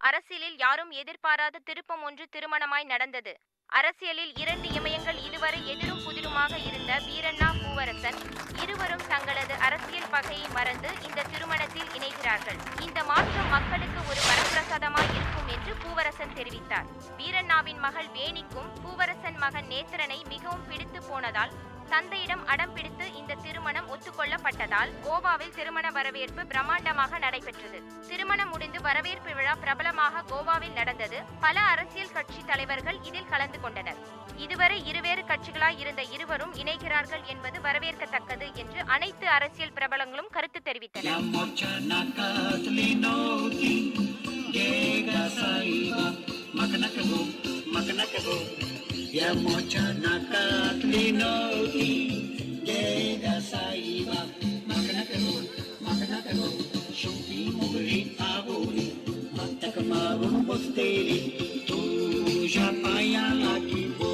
அரசியலில் யாரும் எதிர்பாராத திருப்பம் ஒன்று திருமணமாய் நடந்தது. அரசியலில் 2 இமயங்கள் இதுவரை எதிரும் புதிருமாக இருந்த வீரண்ணா பூவரசன் இருவரும் தங்களது அரசியல் பகையை மறந்து இந்த திருமணத்தில் இணைகிறார்கள். இந்த மாற்றம் மக்களுக்கு ஒரு வரப்பிரசாதமாய் இருக்கும் என்று பூவரசன் தெரிவித்தார். வீரண்ணாவின் மகள் வேணிக்கும் பூவரசன் மகன் நேத்திரனை மிகவும் பிடித்து போனதால் தந்தையிடம் அடம் பிடித்து இந்த திருமணம் ஒத்துக்கொள்ளப்பட்டதால் கோவாவில் திருமண வரவேற்பு பிரம்மாண்டமாக நடைபெற்றது. திருமணம் முடிந்து வரவேற்பு விழா பிரபலமாக கோவாவில் நடந்தது. பல அரசியல் கட்சி தலைவர்கள் இதில் கலந்து கொண்டனர். இதுவரை இருவேறு கட்சிகளாய் இருந்த இருவரும் இணைகிறார்கள் என்பது வரவேற்கத்தக்கது என்று அனைத்து அரசியல் பிரபலங்களும் கருத்து தெரிவித்தனர். Ya mocha nakatlinoti llega saiba makanakago shuti mugri aburi matakamarum bosteri tu japaya lagi bo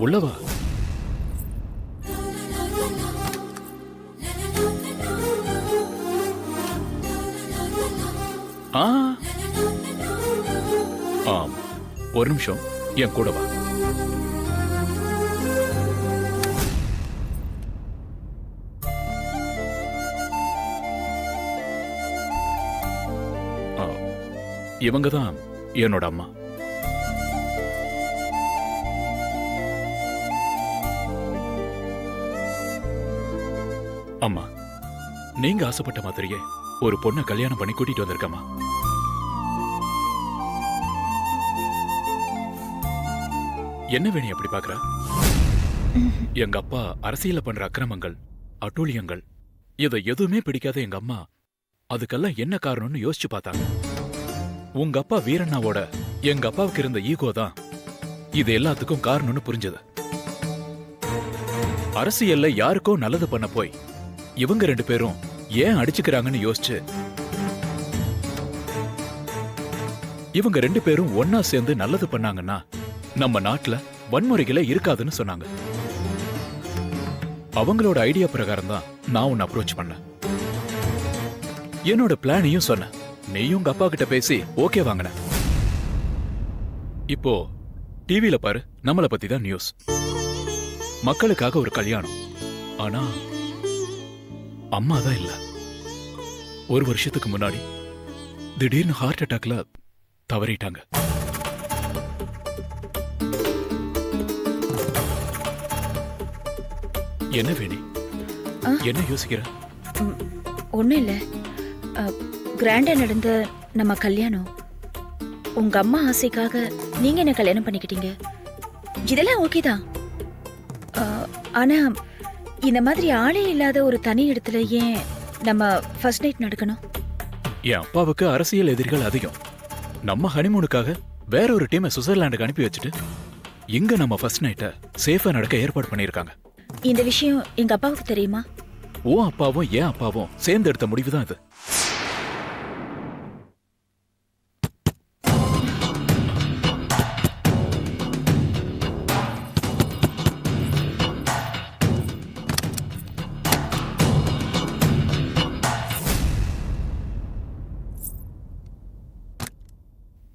உள்ளவா ஆம், ஒரு நிமிஷம் என் கூட வா. இவங்க தான் என்னோட அம்மா. அம்மா, நீங்க ஆசைப்பட்ட மாதிரியே ஒரு பொண்ணை கல்யாணம் பண்ணி கூட்டிட்டு வந்திருக்கம்மா. என்ன வேணி அப்படி பாக்குற? எங்க அப்பா அரசியல பண்ற அக்கிரமங்கள், அட்டூழியங்கள் இதை எதுவுமே பிடிக்காத எங்க அம்மா அதுக்கெல்லாம் என்ன காரணம்னு யோசிச்சு பார்த்தாங்க. உங்க அப்பா வீரண்ணாவோட எங்க அப்பாவுக்கு இருந்த ஈகோ தான் இது எல்லாத்துக்கும் காரணம்னு புரிஞ்சது. அரசியல்ல யாருக்கோ நல்லது பண்ண போய் இவங்க 2 பேரும் ஏன் அடிச்சுக்கிறாங்கன்னு யோசிச்சு இவங்க 2 பேரும் ஒன்னா சேர்ந்து நல்லது பண்ணாங்கன்னா நம்ம நாட்டுல வன்முறைகளே இருக்காதுன்னு சொன்னாங்க. அவங்களோட ஐடியா பிரகாரம் தான் நான் உன்னை அப்ரோச் பண்ணேன். என்னோட பிளானையும் சொன்னேன். நீயும் உங்க அப்பா கிட்ட பேசி ஓகே வாங்கின. இப்போ டிவியில பாரு, நம்மளை பத்தி தான் நியூஸ். மக்களுக்காக ஒரு கல்யாணம். ஆனா அம்மா தான் இல்ல. 1 வருஷத்துக்கு முன்னாடி திடீர்னு ஹார்ட் அட்டாக்ல தவறிட்டாங்க. என்ன வேணி, என்ன யோசிக்கிற? ஒண்ணும் இல்ல. கிராண்டா நடந்த நம்ம கல்யாணம் உங்க அம்மா ஆசைக்காக நீங்க என்ன கல்யாணம் பண்ணிக்கிட்டீங்க. இதெல்லாம் ஓகே தான். ஆனா இந்த மாதிரி ஆளே இல்லாத ஒரு தனி இடத்துல ஏன் நம்ம ஃபர்ஸ்ட் நைட் நடக்கணும்? என் அப்பாவுக்கு அரசியல் எதிரிகள் அதிகம். நம்ம ஹனிமூனுக்காக வேற ஒரு டீமை சுவிட்சர்லாண்டுக்கு அனுப்பி வச்சுட்டு இங்க நம்ம ஃபர்ஸ்ட் நைட்டை சேஃபா நடக்க ஏற்பாடு பண்ணிருக்காங்க. இந்த விஷயம் எங்க அப்பாவுக்கு தெரியுமா? உன் அப்பாவும் என் அப்பாவும் சேர்ந்து எடுத்த முடிவுதான் இது.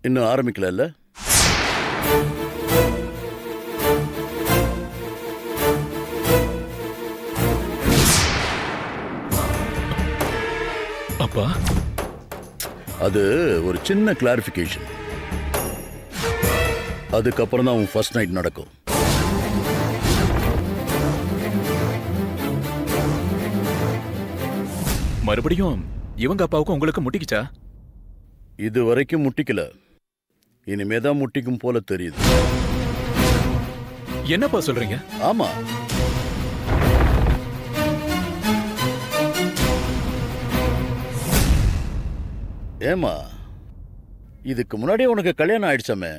இன்னும் ஆரம்பிக்கல. அப்பா, அது ஒரு சின்ன கிளாரிபிகேஷன். அதுக்கப்புறம் தான் உன் ஃபர்ஸ்ட் நைட் நடக்கும். மறுபடியும் இவங்க அப்பாவுக்கும் உங்களுக்கு முட்டிக்கிச்சா? இது வரைக்கும் முட்டிக்கல. இனிமேதான் முட்டிக்கும் போல தெரியுது. என்னப்பா சொல்றீங்க? ஆமா, ஏமா இதுக்கு முன்னாடியே உனக்கு கல்யாணம் ஆயிடுச்சாமே.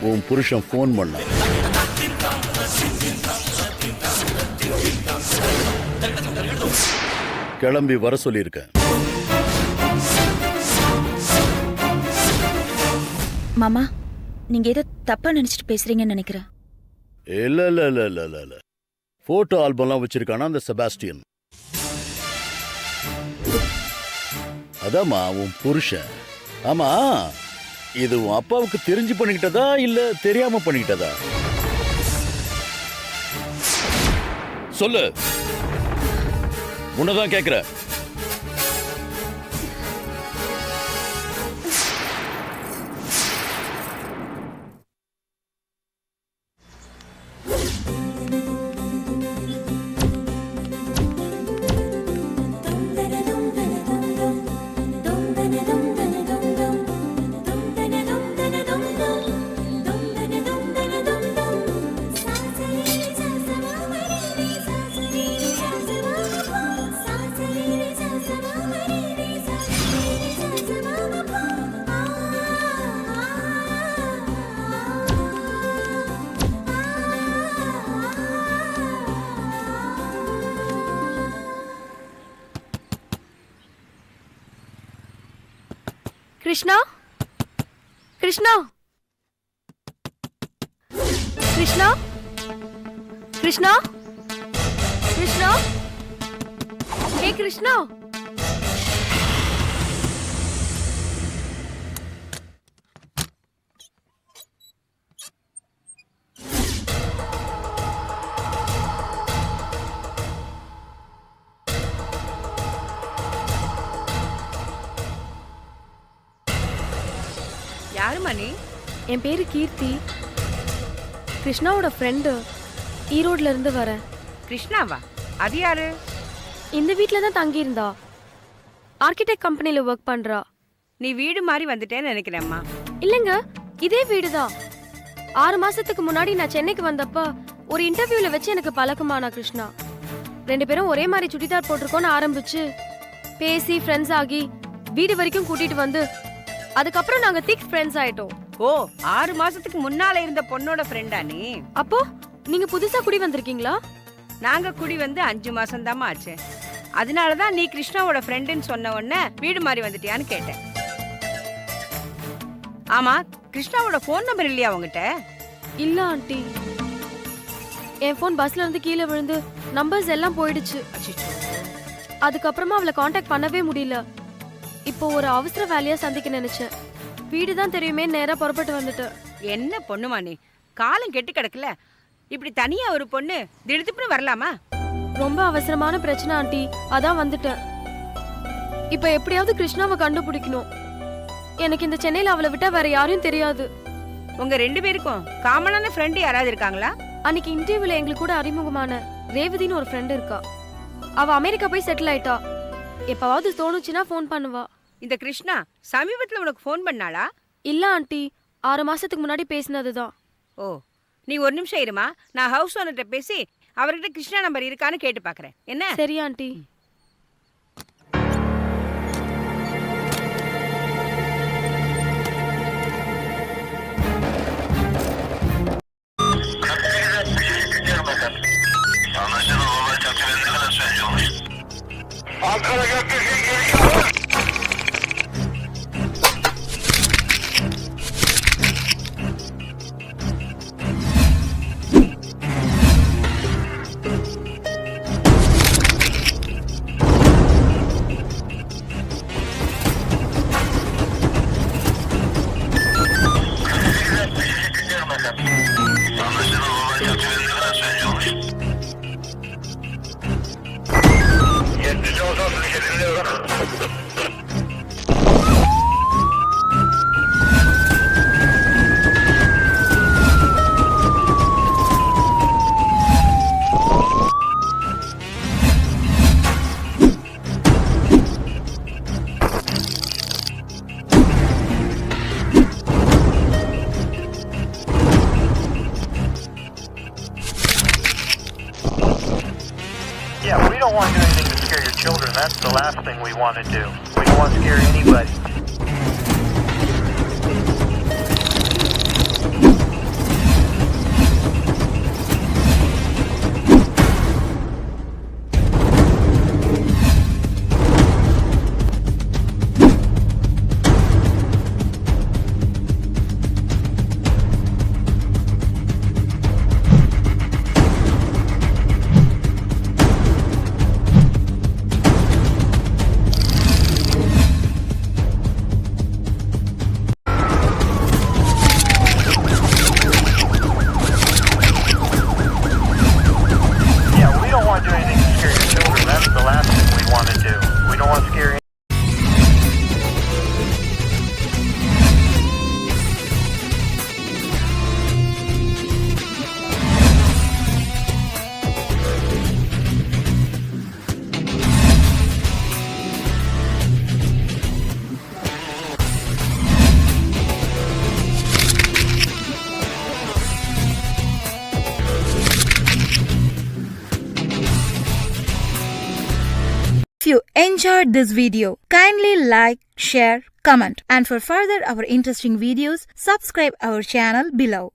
உன் புருஷன் ஃபோன் பண்ணான். கிளம்பி வர சொல்லியிருக்கேன். மாமா நீங்க ஏதோ தப்பா நினைச்சிட்டு பேசுறீங்கன்னு நினைக்கிறேன். இல்ல இல்ல இல்ல இல்ல இல்ல இல்ல போட்டோ ஆல்பம்லாம் வச்சிருக்கானா அந்த செபாஸ்டியன். அதாம்மா உன் புருஷன். ஆமா, இது உன் அப்பாவுக்கு தெரிஞ்சு பண்ணிக்கிட்டதா இல்ல தெரியாம பண்ணிக்கிட்டதா? சொல்லு, உன்னதான் கேக்குற. கிருஷ்ணா, கிருஷ்ணா, கிருஷ்ணா, கிருஷ்ணா, கிருஷ்ணா, ஹே கிருஷ்ணா. யாருமா நீ? என் பேரு கீர்த்தி, கிருஷ்ணாவோட ஃப்ரெண்டு. ஈரோட்ல இருந்து வரேன். கிருஷ்ணாவா? அது யாரு? இந்த வீட்ல தான் தங்கியிருந்தா. ஆர்கிடெக்ட் கம்பெனில ஒர்க் பண்றா. நீ வீடு மாதிரி வந்துட்டேன்னு நினைக்கிறேம்மா. இல்லைங்க, இதே வீடு தான். 6 மாசத்துக்கு முன்னாடி நான் சென்னைக்கு வந்தப்ப ஒரு இன்டர்வியூல வச்சு எனக்கு பழக்கமானா கிருஷ்ணா. 2 பேரும் ஒரே மாதிரி சுடிதார் போட்டிருக்கோன்னு ஆரம்பிச்சு பேசி ஃப்ரெண்ட்ஸ் ஆகி வீடு வரைக்கும் கூட்டிட்டு வந்து அதுக்கப்புறம் நாங்க திக் ஃப்ரெண்ட்ஸ் ஆயிட்டோம். ஓ, 6 மாசத்துக்கு முன்னால இருந்த பொண்ணோட ஃப்ரெண்டா நீ? அப்போ நீங்க புதுசா குடி வந்திருக்கீங்களா? நாங்க குடி வந்து 5 மாசம் தாமா ஆச்சு. அதனாலதான் நீ கிருஷ்ணாவோட ஃப்ரெண்டுன்னு சொன்ன உடனே வீடு மாதிரி வந்துட்டியான்னு கேட்டேன். ஆமா, கிருஷ்ணாவோட ஃபோன் நம்பர் இல்லையா உங்ககிட்ட? இல்ல ஆண்டி, என் ஃபோன் பஸ்ல இருந்து கீழே விழுந்து நம்பர்ஸ் எல்லாம் போயிடுச்சு. அச்சச்சோ. அதுக்கப்புறமா அவளை காண்டாக்ட் பண்ணவே முடியல. இப்போ ஒரு அவசர வேலையா சந்திக்க நினைச்சேன். வீடு தான் தெரியுமே, நேரா புறப்பட்டு வந்துட்டேன். என்ன பொண்ணுமா நீ? காலம் கெட்டு கிடக்கல. இப்படி தனியா ஒரு பொண்ணு திடுத்துப்புன்னு வரலாமா? ரொம்ப அவசரமான பிரச்சனை ஆண்டி, அதான் வந்துட்டேன். இப்போ எப்படியாவது கிருஷ்ணாவை கண்டுபிடிக்கணும். எனக்கு இந்த சென்னையில அவளை விட்டா வேற யாரையும் தெரியாது. உங்க 2 பேருக்கும் காமனான ஃப்ரெண்ட் யாராவது இருக்காங்களா? அன்னைக்கு இன்டர்வியூல எங்களுக்கு கூட அறிமுகமான ரேவதின்னு ஒரு ஃப்ரெண்ட் இருக்கா. அவ அமெரிக்கா போய் செட்டில் ஆயிட்டா. எப்பவாவது தோணுச்சுன்னா ஃபோன் பண்ணுவா. இந்த கிருஷ்ணா சமீபத்துல உனக்கு ஃபோன் பண்ணாளா? இல்ல ஆண்டி, 6 மாசத்துக்கு முன்னாடி பேசினதுதான். ஓ, நீ ஒரு நிமிஷம் இருமா, நான் ஹவுஸ் ஓனர்கிட்ட பேசி அவர்கிட்ட கிருஷ்ணா நம்பர் இருக்கான்னு கேட்டு பாக்குறேன். என்ன? சரி aunty. Yeah, we don't want to do anything to scare your children. That's the last thing we want to do. We don't want to scare anybody. If you enjoyed this video, kindly like, share, comment, and for further our interesting videos, subscribe our channel below.